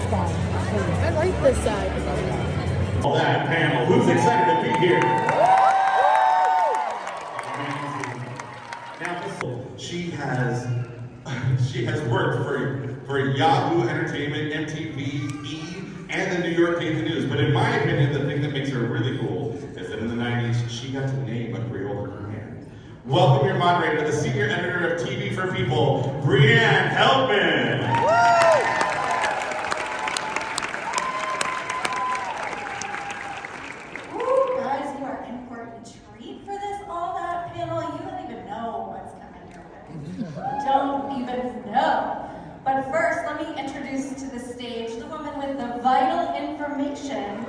side. I like this side. That panel, who's excited to be here? Now, she has worked for Yahoo Entertainment, MTV, E, and the New York Daily News. But in my opinion, the thing that makes her really cool is that in the 90s, she got to name a Creole brand. Welcome your moderator, the senior editor of TV for People, Brianne Helpman. Don't even know. But first, let me introduce to the stage the woman with the vital information.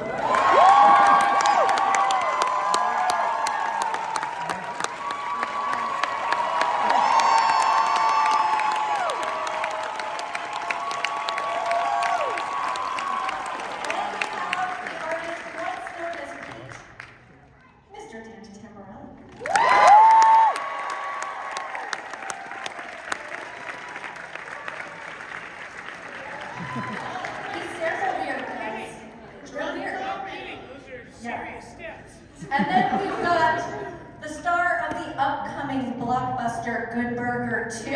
And then we've got the star of the upcoming blockbuster Good Burger 2.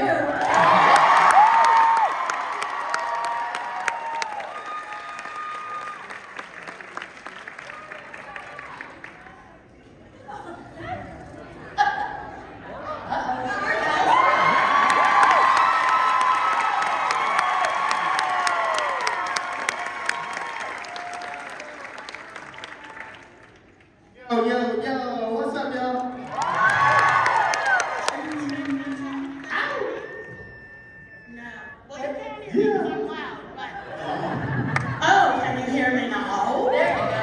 Yo, what's up, y'all? No. Well, you can't hear me because I'm loud, but... Oh, can you hear me now? There you go.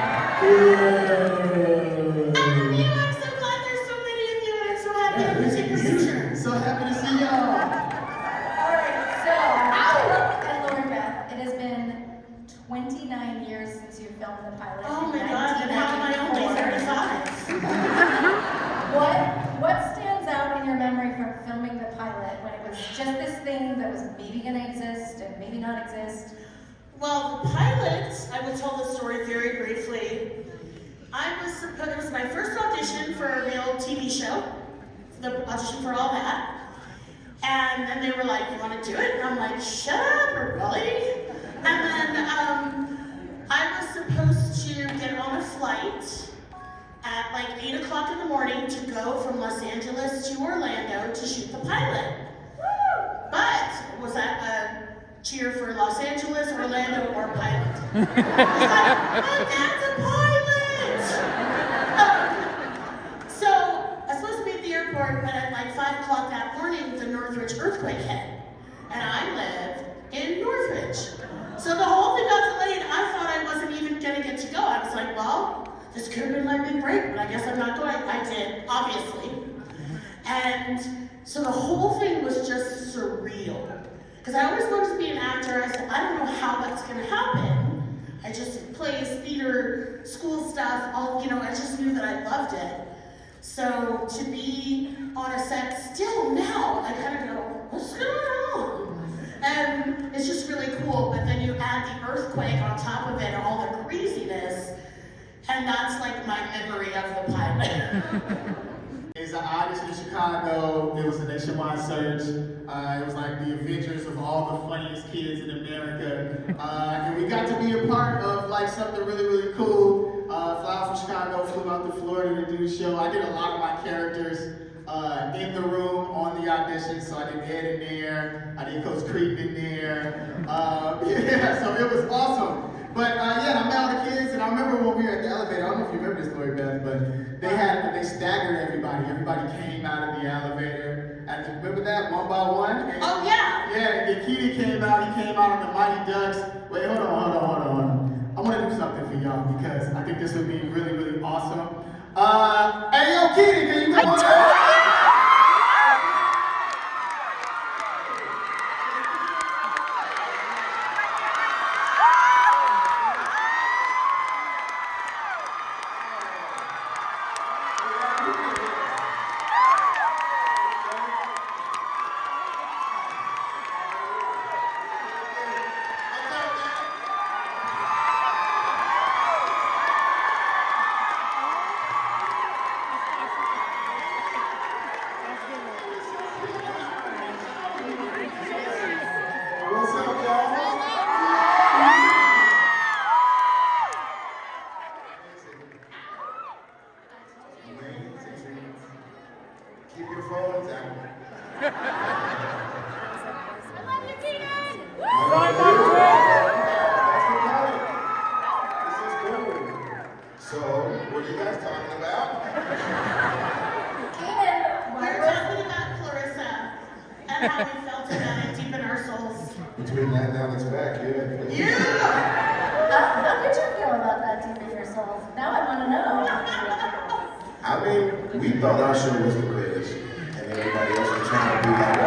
I'm so glad there's so many of you, and I'm so happy to take your picture. So happy to see y'all. Alright, so, and Lord Beth, it has been 29 years since you filmed the pilot. Oh my God, and how am I only 35? What stands out in your memory from filming the pilot when it was just this thing that was maybe gonna exist and maybe not exist? Well, the pilot, I will tell the story very briefly. It was my first audition for a real TV show, the audition for all that. And then they were like, you want to do it? And I'm like, shut up, really? And then I was supposed to get on a flight at like 8 o'clock in the morning to go from Los Angeles to Orlando to shoot the pilot. But was that a cheer for Los Angeles, Orlando, or pilot? I was like, my dad's a pilot! So I was supposed to be at the airport, but at like 5 o'clock that morning, the Northridge earthquake hit. And I live in Northridge. So the whole thing got delayed. I thought I wasn't even gonna get to go. I was like, well, this could have been my big break, but I guess I'm not going. I did, obviously. And so the whole thing was just surreal. Because I always wanted to be an actor. I said, I don't know how that's gonna happen. I just plays, theater, school stuff, all, you know, I just knew that I loved it. So to be on a set still now, I kind of go, what's going on? And it's just really cool, but then you add the earthquake on top of it, all the craziness, and that's like my memory of the pilot. It's an audition in Chicago. It was a nationwide search. It was like the Avengers of all the funniest kids in America. And we got to be a part of like something really, really cool. Fly out from Chicago, flew out to Florida to do the show. I did a lot of my characters in the room on the audition. So I did Ed in there. I did Coach Creep in there. Yeah, so it was awesome. But yeah, I met all the kids, and I remember when we were at the elevator, I don't know if you remember this story, Beth, but they staggered everybody. Everybody came out of the elevator. And remember that, one by one? And, oh, yeah. Yeah, and Kenan came out on the Mighty Ducks. Wait, hold on. I want to do something for y'all, because I think this would be really, really awesome. Hey, yo, Kenan, can you come on out? how we felt about it deep in our souls. Between that and now it's back, yeah. Yeah! How did you feel about that deep in your souls? Now I want to know. I mean, we thought our show was the greatest, and everybody else was trying to be like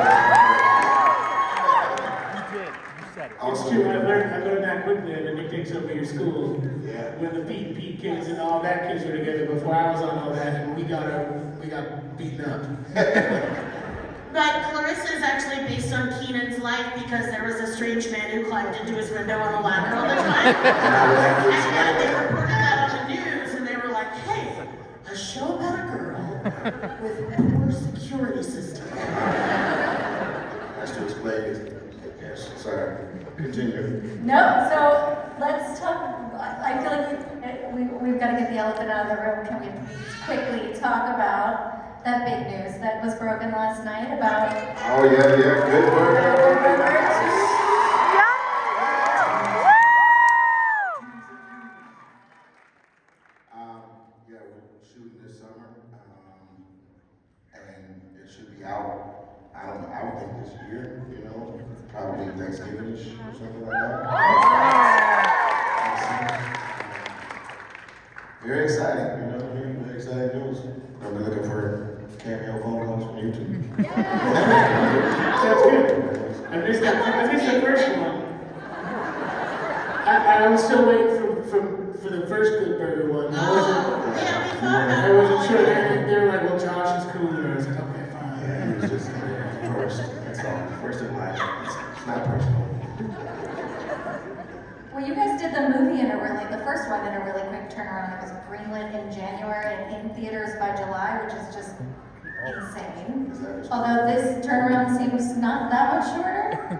It's true, I learned that quickly that it takes over your school. Yeah. When the Pete kids and all that kids were together before I was on all that, and we got beaten up. But Clarissa is actually based on Kenan's life because there was a strange man who climbed into his window on a ladder all the time. And they reported that on the news, and they were like, hey, a show about a girl with a poor security system. That's to explain it. Yes, sorry. Continue. No, so let's talk. I feel like we've got to get the elephant out of the room. Can we quickly talk about that big news that was broken last night about? Oh, yeah, good work. Yeah, we're shooting this summer, and it should be out. I would think this year, you know, probably Thanksgiving-ish or something like that. Very exciting, you know what I mean? Very exciting news. I'll be looking for cameo phone calls from YouTube. That's good. I missed the first one. I was still waiting for the first Good Burger one. I wasn't sure. They were like, well, Josh is cooler. I was like, okay, fine. Yeah, he was just first. That's all. First in line. It's not personal. Well, you guys did the movie the first one in a really quick turnaround. It was greenlit in January and in theaters by July, which is just insane. Although this turnaround seems not that much shorter.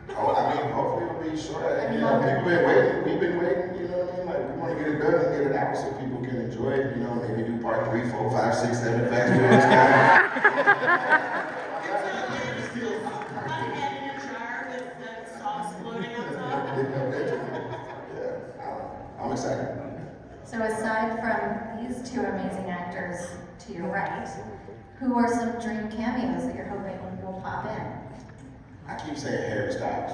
Oh, I mean, hopefully it'll be short. You know, people been waiting. We've been waiting. You know what I mean? Like, we want to get it done and get it out so people can enjoy it. You know, maybe do part 3, 4, 5, 6, 7 Fast Furious. I'm excited. So aside from these two amazing actors to your right, who are some dream cameos that you're hoping will pop in? I keep saying Harry Styles.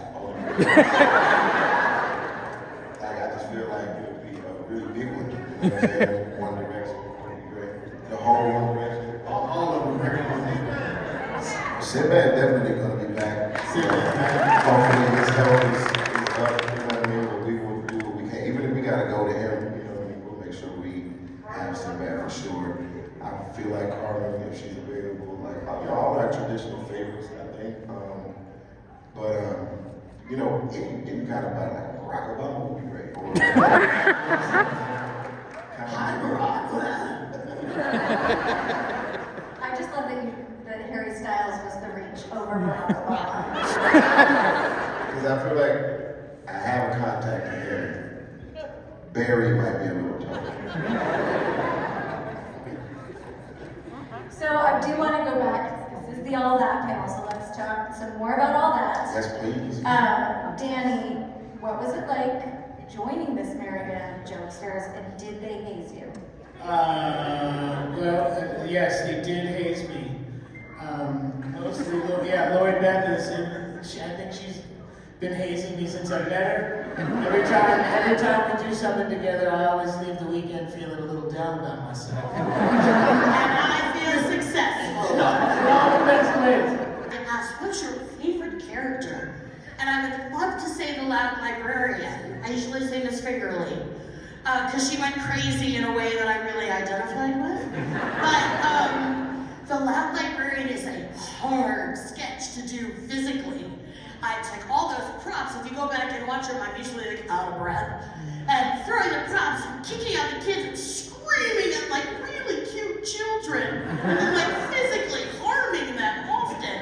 I just feel like it would be a really big one. You know what I'm saying? One Direction would be great. The whole One Direction. All of them are Sinbad definitely going to be back. Hopefully his health is up. You know what I mean? But we will do what we can. Even if we got to go to him, you know what I mean? We'll make sure we have Sinbad for sure. I feel like Carmen, if she's available, like, you know, all our traditional favorites, I think. You know, any kind of like Barack Obama would be great. Hi, Barack. I just love that Harry Styles was the reach over Barack Obama. Because I feel like I have a contact in Harry. Barry might be a little tough. So I do want to go back. This is the All That panel, so let's talk some more about All That. Yes, please. Danny, what was it like joining this myriad of jokesters, and did they haze you? Yes, they did haze me. Mostly, Lori Beth is I think she's been hazing me since I met her. Every time we do something together, I always leave the weekend feeling a little down about myself. And I feel successful. In all the best ways. I asked, what's your favorite character? And I would love to say the loud librarian. I usually say Miss Figurley. Because she went crazy in a way that I really identified with. But the loud librarian is a hard sketch to do physically. I take all those props. If you go back and watch them, I'm usually like out of breath. And throwing the props, and kicking out the kids, and screaming at like really cute children. And then like physically harming them often.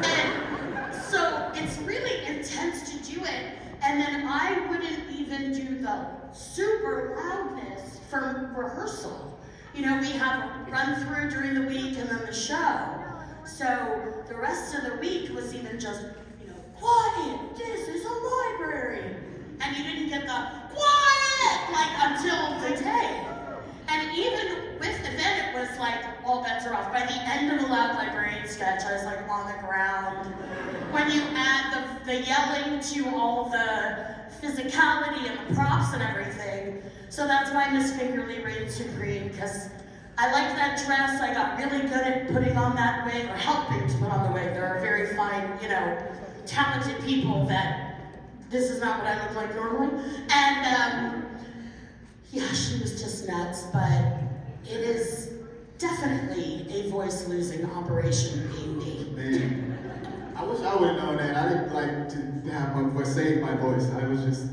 And so it's really intense to do it. And then I wouldn't even do the super loudness from rehearsal. You know, we have a run through during the week and then the show. So the rest of the week was even just, you know, quiet, this is a library. And you didn't get the quiet, like, until the day. And even with the event, it was like all bets are off. By the end of the Loud Librarian sketch, I was like on the ground. When you add the yelling to all the physicality and the props and everything, so that's why Miss Fingerly reigned supreme, because I liked that dress. I got really good at putting on that wig, or helping to put on the wig. There are very fine, you know, talented people that this is not what I look like normally. And yeah, she was just nuts, but it is definitely a voice-losing operation being me. Man, I wish I would have known that. I didn't like to have my voice, save my voice. I was just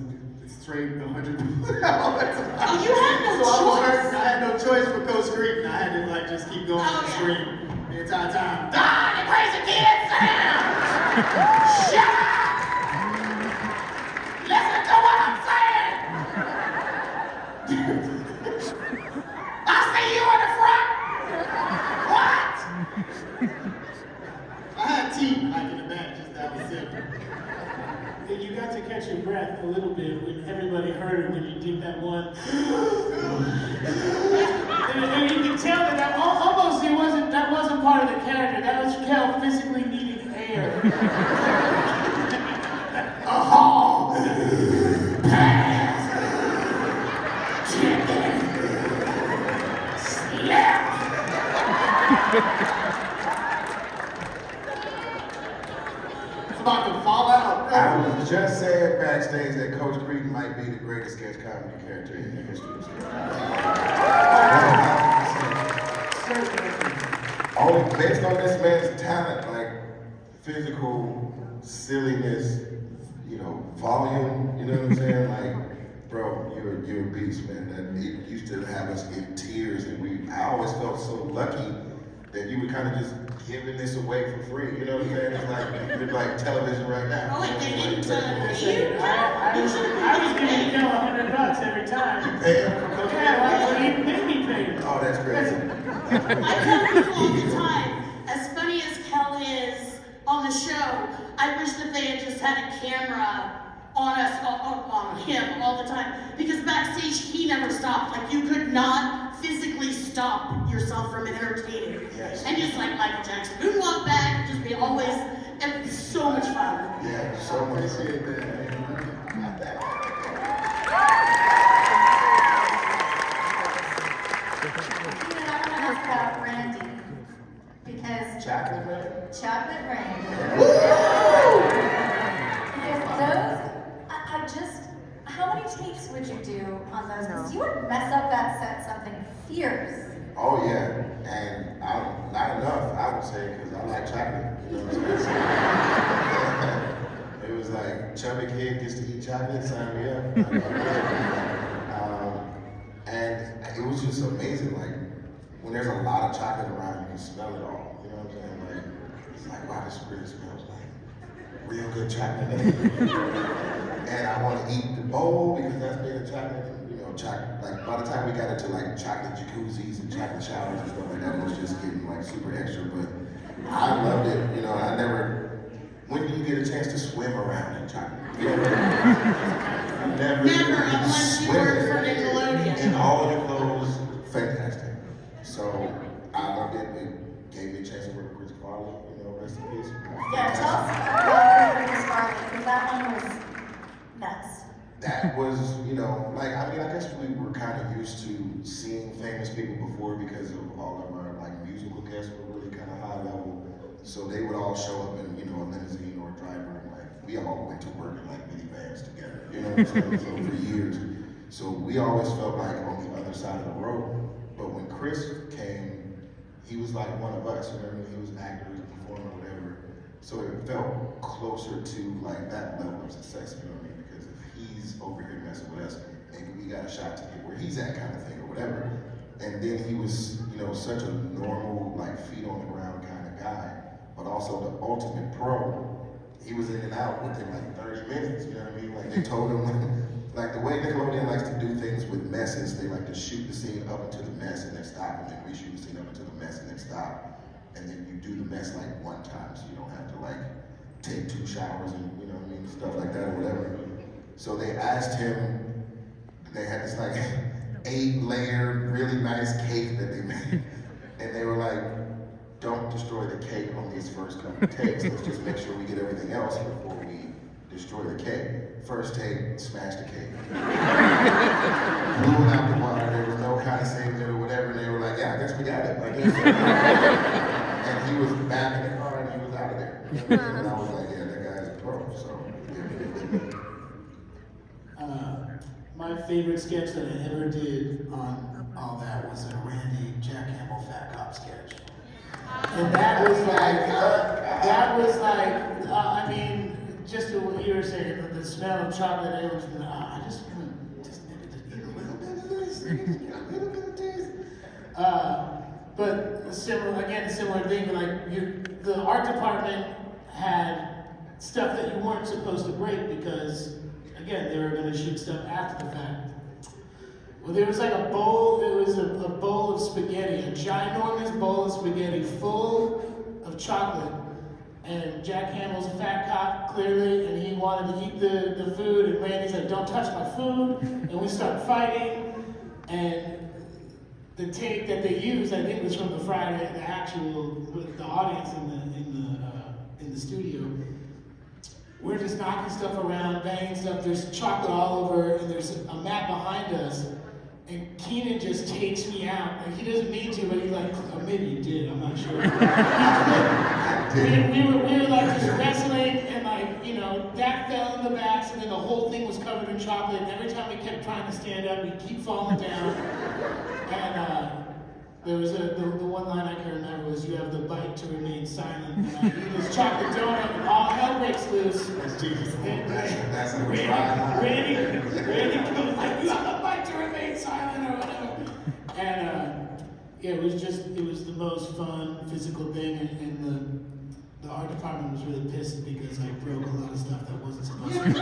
straight 100 all the time. Oh, you had no choice. I had no choice but go scream. I had to like just keep going and scream the entire time. Die, you crazy kids! Sit down! Shut up! Listen to what I'm saying! I see you in the front! What? I had teeth like in the back, just that was it. You got to catch your breath a little bit when everybody heard it when you did that one. and you can tell that almost that wasn't part of the character. That was Kel physically needing air. Oh! Pass! Chicken! Slap! It's about to fall out. I was just saying backstage that Coach Creed might be the greatest sketch comedy character in the history of sketch. Only based on this man's talent, like physical silliness, you know, volume, you know what I'm saying? Like, bro, you're a beast, man. That it used to have us in tears, and I always felt so lucky that you were kind of just giving this away for free. You know what I'm saying? It's like television right now. Oh, wait, they didn't I was giving Kel $100 every time. You pay him? Yeah, well, he made me pay him. Oh, that's crazy. I tell people all the time, as funny as Kel is on the show, I wish that they had just had a camera on us, on him all the time. Because backstage, he never stopped. Like, you could not physically stop yourself from entertaining. Yes. And just like Michael Jackson, moonwalk back, just be always, and so much fun. Yeah, so much. Appreciate that, man. I want to ask about Randy, because Chocolate, man. chocolate Randy. Because those, I just, how many takes would you do on those? Because you would mess up that set something fierce. Oh yeah, and not enough, I would say, because I like chocolate. You know what I'm saying? It was like, chubby kid gets to eat chocolate, sign me up. And it was just amazing. Like, when there's a lot of chocolate around, you can smell it all. You know what I'm saying? Like, it's like, wow, this really smells like real good chocolate. And I want to eat the bowl because that's made of chocolate. Chocolate, like by the time we got into like chocolate jacuzzis and chocolate showers and stuff like that, it was just getting like super extra, but I loved it, you know. When do you get a chance to swim around in chocolate? You know, never Unless you work for Nickelodeon. in all of your clothes, fantastic. So I loved it. It gave me a chance to work with Chris Farley, you know, rest in peace. Yeah, tell us about Chris Farley, because that one was nuts. That was, you know, like, I mean, I guess we were kind of used to seeing famous people before because of all of our, like, musical guests were really kind of high level. So they would all show up in, you know, a limousine or a driver, and, like, we all went to work in, like, minivans together, you know what I'm saying? So for years. So we always felt like on the other side of the road. But when Chris came, he was like one of us, you know what I mean? He was an actor, he was a performer, whatever. So it felt closer to, like, that level of success, you know what I mean? He's over here messing with us, maybe we got a shot to get where he's at kind of thing or whatever. And then he was, you know, such a normal, like feet on the ground kind of guy, but also the ultimate pro. He was in and out within like 30 minutes, you know what I mean? Like they told him, like the way Nickelodeon likes to do things with messes, they like to shoot the scene up into the mess and then stop, and then reshoot the scene up into the mess and then stop. And then you do the mess like one time, so you don't have to like take 2 showers and, you know what I mean, stuff like that or whatever. So they asked him, they had this like 8-layer, really nice cake that they made. And they were like, don't destroy the cake on these first couple of takes. Let's just make sure we get everything else before we destroy the cake. First take, smash the cake. Blew it out the water. There was no kind of saving it or whatever. And they were like, yeah, I guess we got it. I guess. And he was back in the car and he was out of there. And I was like, yeah, that guy's a pro. So, my favorite sketch that I ever did on all that was a Randy Jack Hamill Fat Cop sketch. And that was like, I mean, just what you were saying, the smell of chocolate, I was like, I just maybe just eat a little bit of this, a little bit of taste. But similar thing, like the art department had stuff that you weren't supposed to break because, again, they were going to shoot stuff after the fact. Well, there was like a bowl, it was a bowl of spaghetti, a ginormous bowl of spaghetti full of chocolate. And Jack Hamill's a fat cop, clearly, and he wanted to eat the food, and Randy's like, don't touch my food. And we start fighting, and the take that they used, I think, was from the Friday, the audience in the studio. We're just knocking stuff around, banging stuff. There's chocolate all over, and there's a mat behind us. And Kenan just takes me out. Like, he doesn't mean to, but he's like, oh, maybe he did, I'm not sure. we were like just wrestling, and like, you know, that fell in the backs, and then the whole thing was covered in chocolate. And every time we kept trying to stand up, we'd keep falling down. And there was the one line I can remember was, you have the bite to remain silent. And I eat this chocolate donut, and all hell breaks loose. that's Jesus. That's a Randy goes like, you have the bite to remain silent or whatever. And yeah, it was the most fun physical thing, and the art department was really pissed because I broke a lot of stuff that wasn't supposed to be.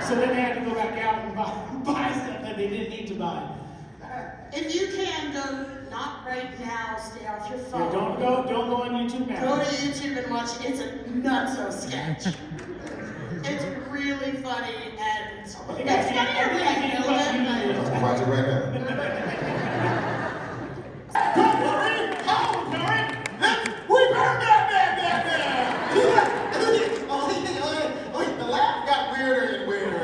So then they had to go back out and buy stuff that they didn't need to buy. If you can, go, not right now, stay off your phone. Yeah, don't go on YouTube now. Go to YouTube and watch It's a Nutso sketch. It's really funny, and it's funnier than I know that. I'm watching right now. Don't worry, we burned that. The laugh got weirder and weirder.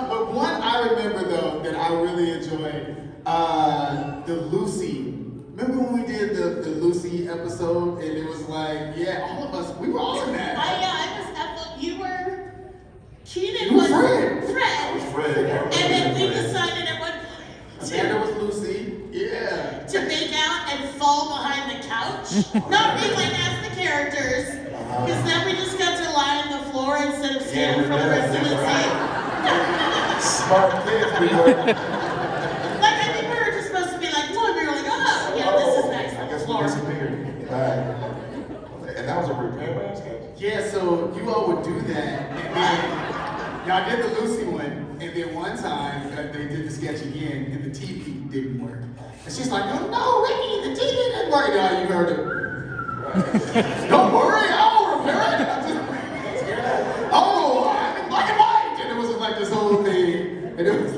But one I remember though that I really enjoyed, the Lucy. Remember when we did the Lucy episode, and it was like, yeah, all of us, we were all in that. You were, Kenan You was Fred. Fred. And then we decided at one point Amanda was Lucy, yeah. to make out and fall behind the couch. Not being like as the characters, because then we just got to lie on the floor instead of standing for the rest of the scene. Smart kids, we were. Like, I think we were just supposed to be like, one, we were like, oh, yeah, this is nice. I guess we disappeared. Right. And that was a repairman sketch? Yeah, so you all would do that, and then y'all did the Lucy one, and then one time they did the sketch again, and the TV didn't work. And she's like, oh no, Ricky, the TV didn't work. Now you heard it. Don't worry, I'll repair it. Oh, I'm black and white, and it was like this whole thing, and it was.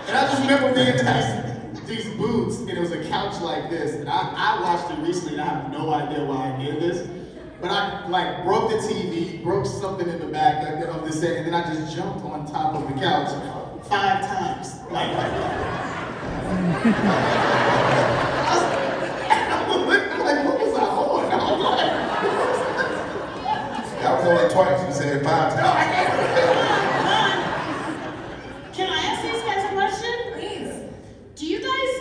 And I just remember being these boots, and it was a couch like this. And I watched it recently, and I have no idea why I did this. But I like broke the TV, broke something in the back of the set, and then I just jumped on top of the couch 5 times. Like that. Like, what was I on? I was like, That was only twice. You said 5 times. Can I ask these guys a question? Please. Do you guys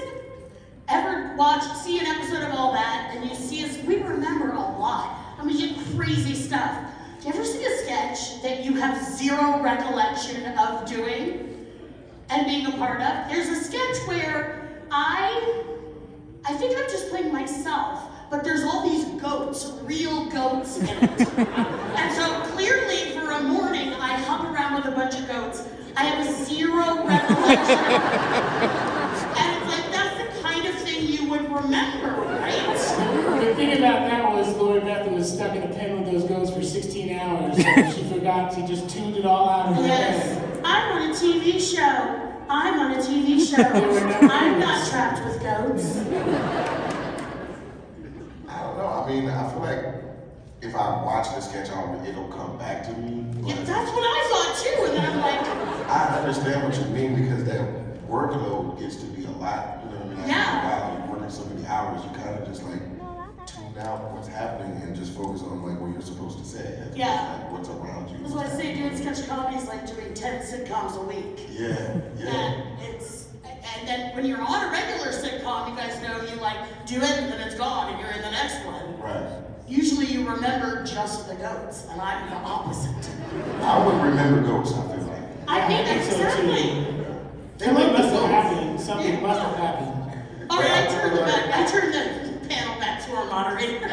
ever see an episode of all that, and you see us, we remember a lot. I mean, you did crazy stuff. Do you ever see a sketch that you have zero recollection of doing and being a part of? There's a sketch where I think I'm just playing myself, but there's all these goats, real goats in it. And so clearly for a morning, I hung around with a bunch of goats. I have zero recollection. And it's like, that's the kind of thing you would remember, right? The thing about that was Lori Beth was stuck in a pen with those goats for 16 hours. And she forgot, she just tuned it all out of her Yes. head. I'm on a TV show. I'm on a TV show. I'm not trapped with goats. I don't know. I mean, I feel like if I watch the sketch, it'll come back to me. Yeah, that's what I thought too, and then I'm like, I understand what you mean because that workload gets to be a lot. You know what I mean? Yeah. After a while, you're working so many hours, you kind of just like tune out what's happening and just focus on like what you're supposed to say. As Yeah. Like what's around you. that's why I say doing sketch comedy is like doing 10 sitcoms a week. Yeah, yeah. And then when you're on a regular sitcom, you guys know you like do it and then it's gone and you're in the next one. Right. Usually you remember just the goats, and I'm the opposite. I would remember ghosts, I feel like. I think so too. exactly. Something must have happened. Something must have happened. All right, I turned the panel back to our moderator. But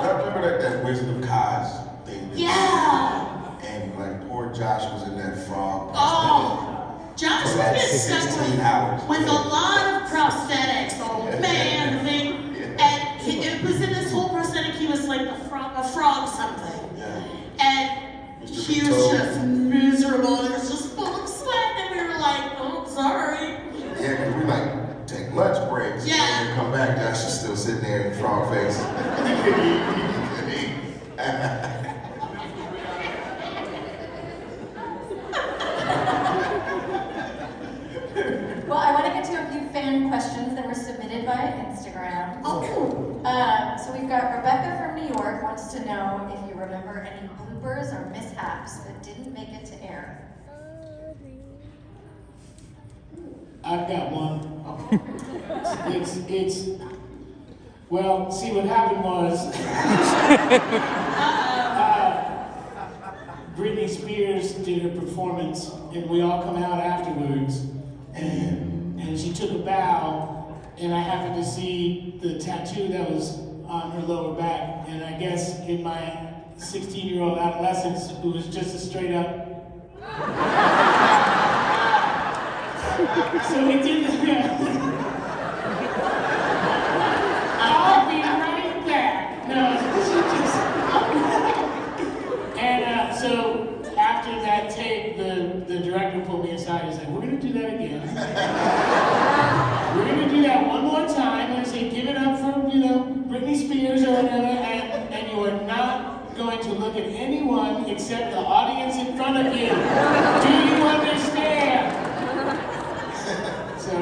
I remember that Wizard of Oz thing. Yeah. And like poor Josh was in that frog. Oh, Josh For was like getting stuck 16 hours. with a lot of prosthetics. Oh man, the thing. And it was in this whole prosthetic. He was like a frog something. Yeah. And Mr. he was Beto. just miserable. And it was just full of sweat. And we were like, oh, sorry. Yeah, because we like take lunch breaks. Yeah. And then come back, Josh is still sitting there in frog face. He couldn't eat. Well, I want to get to a few fan questions that were submitted via Instagram. Oh, cool. So we've got Rebecca from New York wants to know if you remember any bloopers or mishaps that didn't make it to air. I've got one. It's well, see what happened was Britney Spears did her performance and we all come out afterwards and she took a bow and I happened to see the tattoo that was on her lower back and I guess in my 16-year-old adolescence it was just a straight up so we did I'll be right back. No, she just. And so after that tape, the director pulled me aside and said, "We're gonna do that again. We're gonna do that one more time and say, give it up for Britney Spears or whatever, and you are not going to look at anyone except the audience in front of you. Do you understand?" So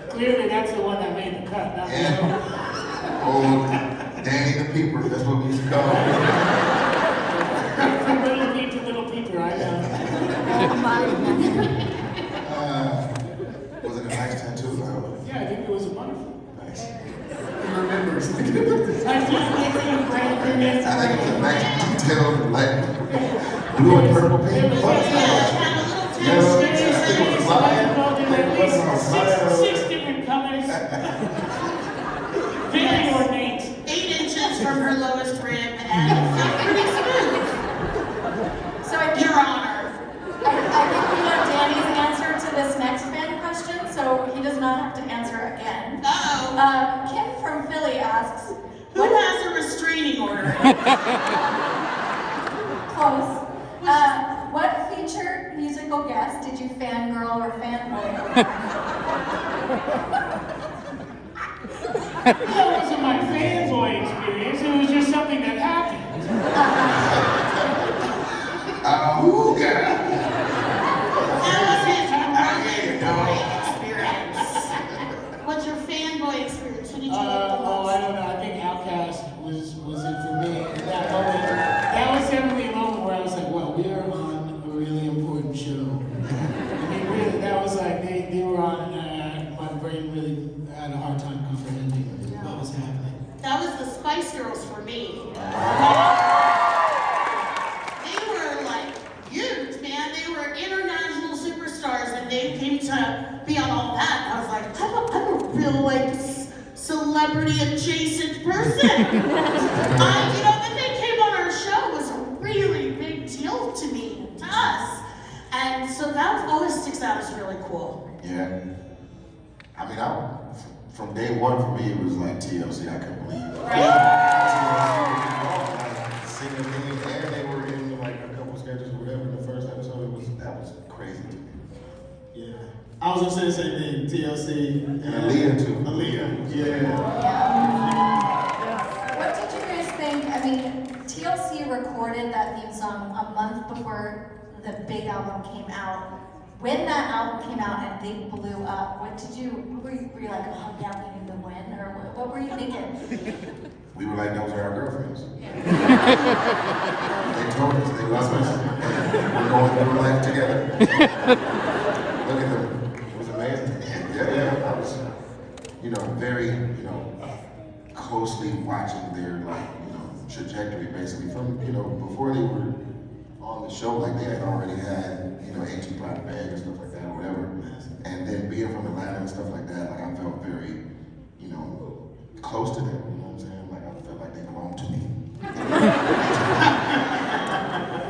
clearly that's the one that made the cut, not the other one. Oh, Danny the Peeper, that's what we used to call him. From little peep to little peeper, I know. Was it a nice tattoo? Yeah, I think it was wonderful. Nice. He remembers. I think it's I think it was a nice detailed, like, blue and purple paint. Yeah, it had a little Six different colors. Very ornate. 8 inches from her lowest rib and it felt pretty smooth. So I think, Your Honor. I think we know Danny's answer to this next fan question, so he does not have to answer again. Uh-oh. Kim from Philly asks, Who has a restraining order? close, what featured musical guest did you fangirl or fanboy over? That wasn't my fanboy experience, it was just something that happened. Ooh, God. That was his fanboy experience. What's your fanboy experience? Who did you like the Oh, I most? don't know, I think Outkast was it for me at that moment. That was definitely a moment where I was like, well, we are on a really important show. I mean, really, that was like, they were on, my brain really had a hard time comprehending what was happening. That was the Spice Girls for me. They were like huge, man. They were international superstars and they came to be on all that. I was like, I'm a real like celebrity adjacent person. That they came on our show was a really big deal to me, to us. And so that always sticks out as really cool. Yeah. I mean, from day one for me, it was like TLC, I couldn't believe it. Right? Singing things, and they were in like a couple sketches or whatever in the first episode. That was crazy to me. was gonna say the same thing. TLC. And Aaliyah too. Aaliyah, yeah. What did you guys think? I mean, TLC recorded that theme song a month before the big album came out. When that album came out and they blew up, were you like, oh yeah, we need to win? Or what were you thinking? We were like, those are our girlfriends. They told us they love us. We're going through life together. Look at them. It was amazing. Yeah. I was, very, closely watching their, trajectory basically from, before they were on the show, like they had already had, 18 private bag and stuff like that or whatever. And then being from Atlanta and stuff like that, like I felt very, close to them, you know what I'm saying? Like I felt like they belonged to me.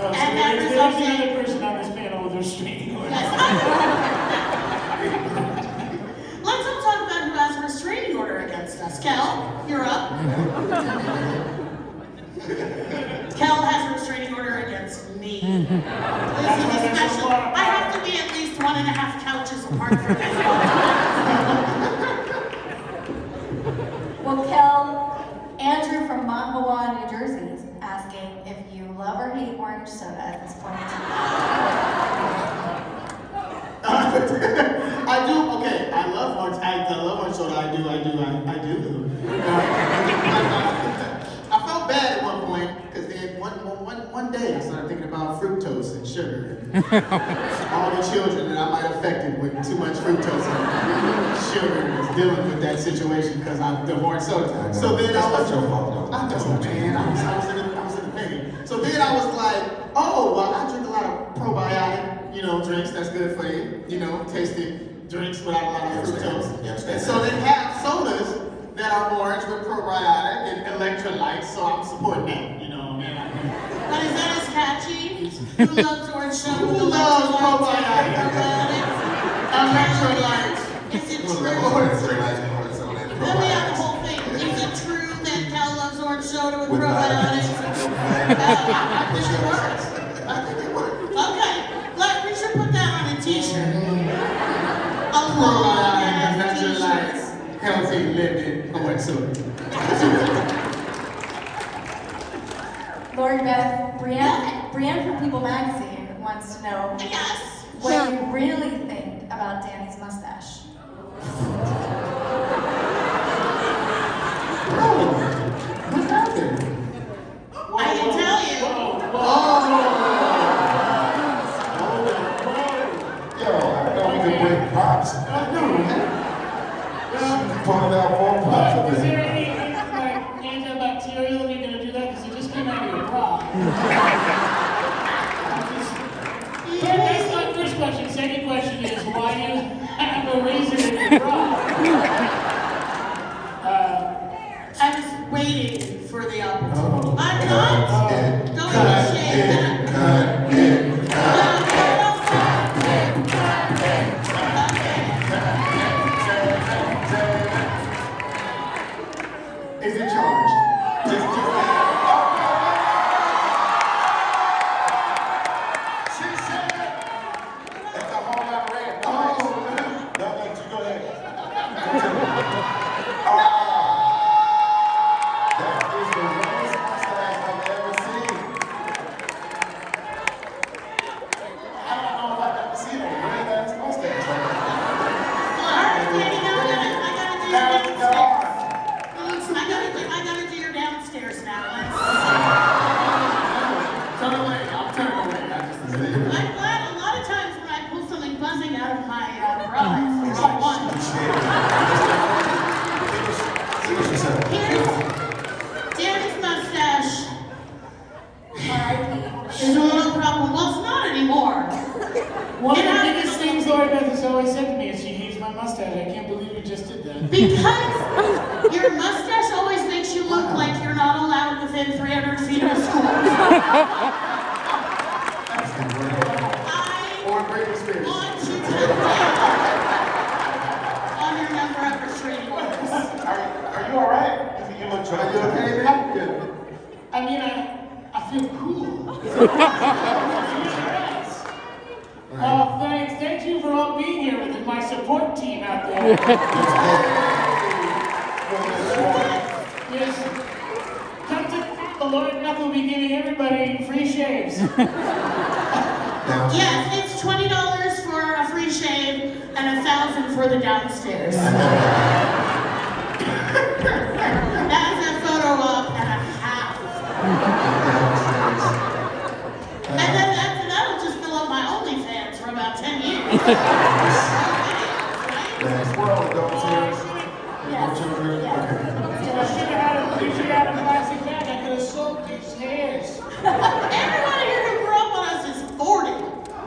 Well, so And that there's resulted- another person on this panel with their restraining order. Let's all talk about who has a restraining order against us. Kel, you're up. Kel has a restraining order against me. This is a special. I have to be at least 1.5 couches apart from this. Well, Kel, Andrew from Montauk, New Jersey is asking if you love or hate orange soda at this point in time. I do. Okay, I love orange. I love orange soda. I do. I felt bad at one point because then one day I started thinking about fructose and sugar and all the children that I might have affected with too much fructose and sugar is dealing with that situation because I'm the orange soda. So then I was. That's not your fault, though. I know, man. I was in the thing. So then I was like, oh, well, I drink a lot of probiotic, drinks that's good for you, tasty drinks without a lot of fructose. And so they have sodas that are orange with probiotic and electrolytes, so I'm supporting that, man. But is that as catchy? Who loves orange soda? Who loves probiotic? Electrolytes. Is it true? Let me Let have the whole thing. Is it true that Cal loves orange soda with With probiotics? Does it work? I think it works. Okay, we should put that on a t-shirt. A long Probiotic, ass t-shirt. electrolytes, healthy living, orange soda. Lori Beth, Brienne from People Magazine wants to know Yes. what you really think about Danny's mustache. What happened? I can tell you. Yo, I know we can bring props. I know. Pointed out 4 props up Is there. there any antibacterial you're going to do that? Because it just came out of your bra. That's my first question. Second question is, why do you have a razor in your bra? I was waiting for the opportunity. I'm not going to shave that. Is it charged? Just She said it. That's a whole lot of red. No, you go ahead. That is the reddest mustache I've ever seen. I don't know if I've ever seen a red ass mustache like that. I gotta do your downstairs now. turn away. I'll turn away. I'm glad a lot of times when I pull something buzzing out of my bra, it's the wrong one. Here's Danny's mustache. It's a little problem. Well, it's not anymore. One of Get the out of biggest the- things Lori Beth has always said to me is she hates my mustache. I can't believe you just did that. Because your mustache always makes you look like you're not allowed within 300 feet of a school. Or I Britney Spears. want you to on your number of restraining orders. Are you alright? You look trying. Are you okay, man? I mean, I feel cool. Oh, thanks. Thank you for all being here with my surprise. Yes. Come to the Lord Knuck will be giving everybody free shaves. Yes, it's $20 for a free shave and $1,000 for the downstairs. That's a photo op and a half. And then that'll just fill up my OnlyFans for about 10 years. You should have had a plastic bag. I could have sold these hairs. Everybody here who grew up with us is 40.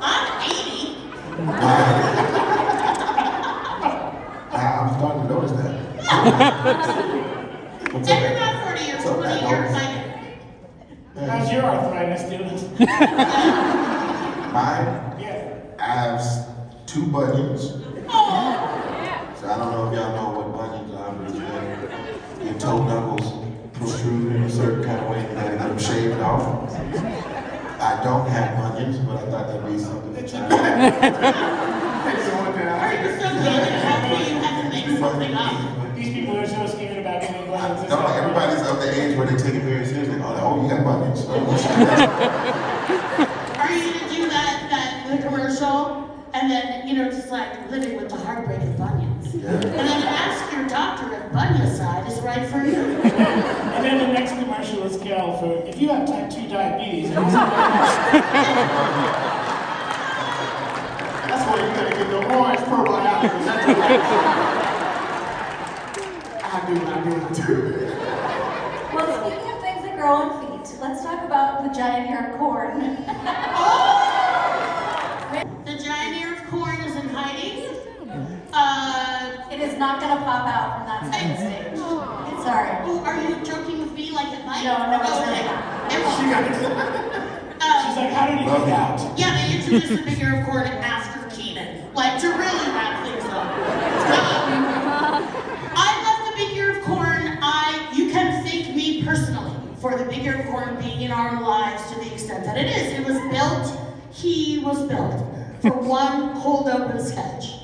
I'm 80. I'm starting to notice that. And you're not 40, you're 20 years like How's your arthritis doing? Mine, Yeah. I have 2 bunions. Oh! So I don't know if y'all know what bunions are, but it's when your toe knuckles protrude in a certain kind of way and you gotta get them shaved off. I don't have bunions, but I thought that'd be something to try. Are you so good at having you have to make something up? These people are so scared about getting bunions. No, everybody's of the age where they take it very seriously. Oh, you got bunions. Are you gonna do the commercial? And then, just like living with the heartbreak of bunions. Yeah. And then ask your doctor if buniocide is right for you. And then the next commercial is Cal for if you have type 2 diabetes. That's where you're gonna get the orange probiotics. I do. Well, speaking of things that grow on feet, let's talk about the giant ear of corn. The giant ear of corn is in hiding. It is not going to pop out from that side stage. Sorry. Oh, are you joking with me like it might? No, it's okay. not. She's like, how did he get out? Yeah, they introduced the big ear of corn after Kenan, like to really wrap things up. I love the big ear of corn. You can thank me personally for the big ear of corn being in our lives to the extent that it is. He was built for one cold open sketch.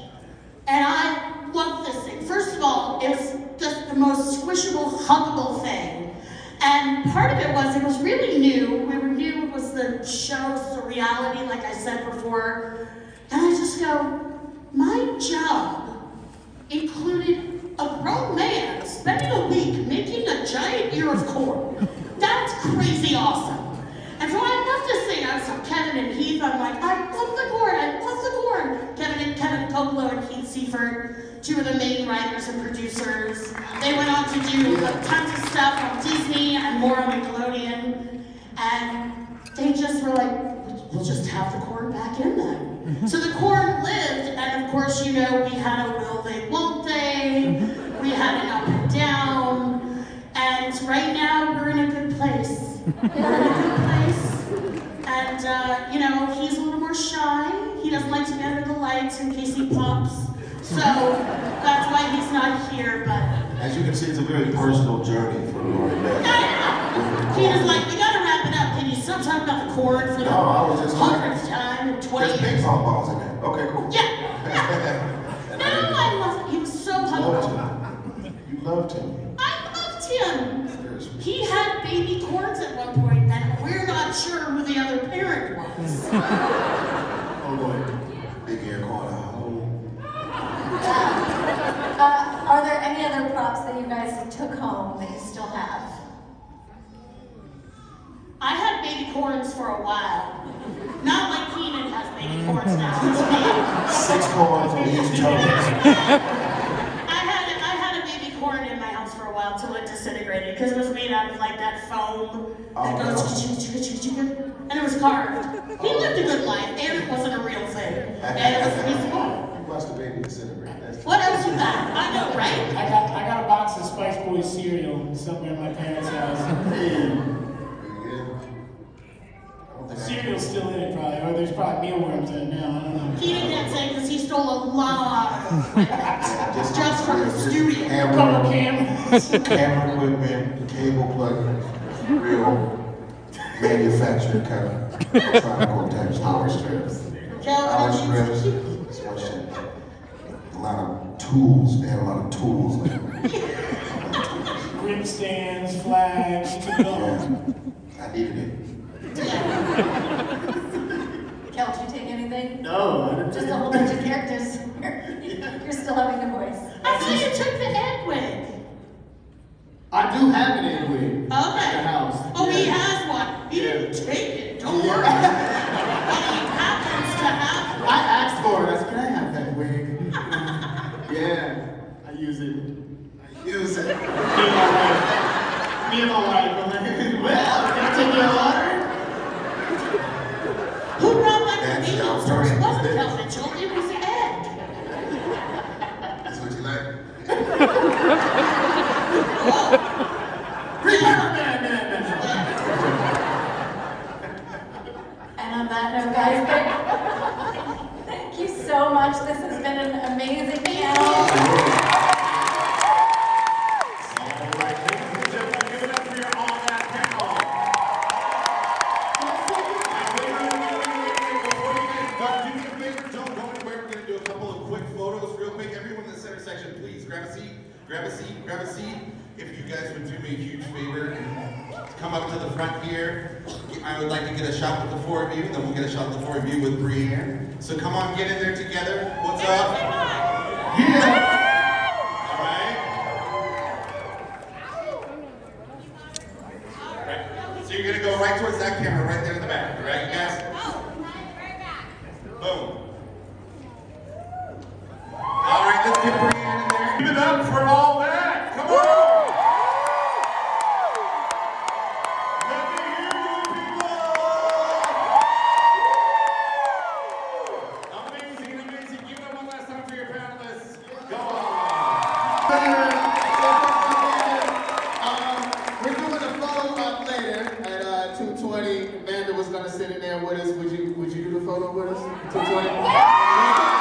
And I love this thing. First of all, it's just the most squishable, huggable thing. And part of it was really new. We were new, it was the show, Surreality, like I said before. And I just go, my job included a grown man spending a week making a giant ear of corn. That's crazy awesome. And so I love this thing. I was with Kevin and Heath. I'm like, I love the corn. Kevin Coppola and Keith Seifert, 2 of the main writers and producers. They went on to do tons of stuff on Disney and more on Nickelodeon. And they just were like, we'll just have the corn back in then. So the corn lived, and of course, we had a will they, won't they. We had an up and down. And right now, we're in a good place. And, he's a little more shy. He doesn't like to be under the lights in case he pops. So that's why he's not here, but... As you can see, it's a very personal journey for Lori Beck. He was like, we gotta wrap it up. Can you stop talking about the corn for the 100th time in 20 There's years? ping pong balls in there. Okay, cool. Yeah. No, I love it. He was so huggable. You loved him. I loved him. He had baby corns at one point, and we're not sure who the other parent was. Oh boy. Big ear corner. Are there any other props that you guys took home that you still have? I had baby corns for a while. Not like Kenan has baby corns now. 6 corns on each toe. I had a baby corn in my house for a while till it disintegrated because it was made out of like that foam that goes and it was carved. He lived a good life and it wasn't a real thing. And it was peaceful. You watched the baby disintegrate. What else you got? I know, right? I got a box of Spice Boys cereal somewhere in my parents' house. Cereal's still in it probably, or there's probably mealworms in it now, I don't know. Kenan can't say because he stole a lot of equipment just from the studio. Couple cameras. Camera equipment, cable plug, real manufactured kind of electronic type power strips. Power strips, a lot of tools. They had a lot of tools. Grip stands, flags, you took it all. Yeah, I needed it. Kel, did you take anything? No, I didn't Just take a whole bunch of characters. You're still having the voice. I thought you took the egg wig. I do have an egg wig at Okay. the house. Oh, he Yeah. has one. He didn't take it. Don't Yeah. worry. He happens to have I one. asked for it. I said, can I have that wig? Yeah, I use it. I use it. Me and my wife. Me and my wife. I'm like, well, can I take your order? Who brought that That's convenience how store? It first wasn't it is. Kel Mitchell. It was Ed. That's what you like? And on that note, guys, thank you so much. This has been an amazing panel. All right, ladies and gentlemen, give it up for your On That panel. Before you guys don't do me a favor, don't go anywhere. We're gonna do a couple of quick photos real quick. Everyone in the center section, please grab a seat, grab a seat, grab a seat. If you guys would do me a huge favor and come up to the front here, I would like to get a shot with the four of you, and then we'll get a shot with the four of you with Brianne. So come on, get in there together. What's up? Yeah! All right. All right. So you're gonna go right towards that camera right there in the back, all right, you guys? Boom. All right, let's get Brianne in there. Give it up for all that. Come on. Let me hear you, people. Amazing, amazing. Give it up one last time for your panelists. Go on. We're doing a photo op later at 2:20. Amanda was gonna sit in there with us. Would you do the photo with us? 2:20.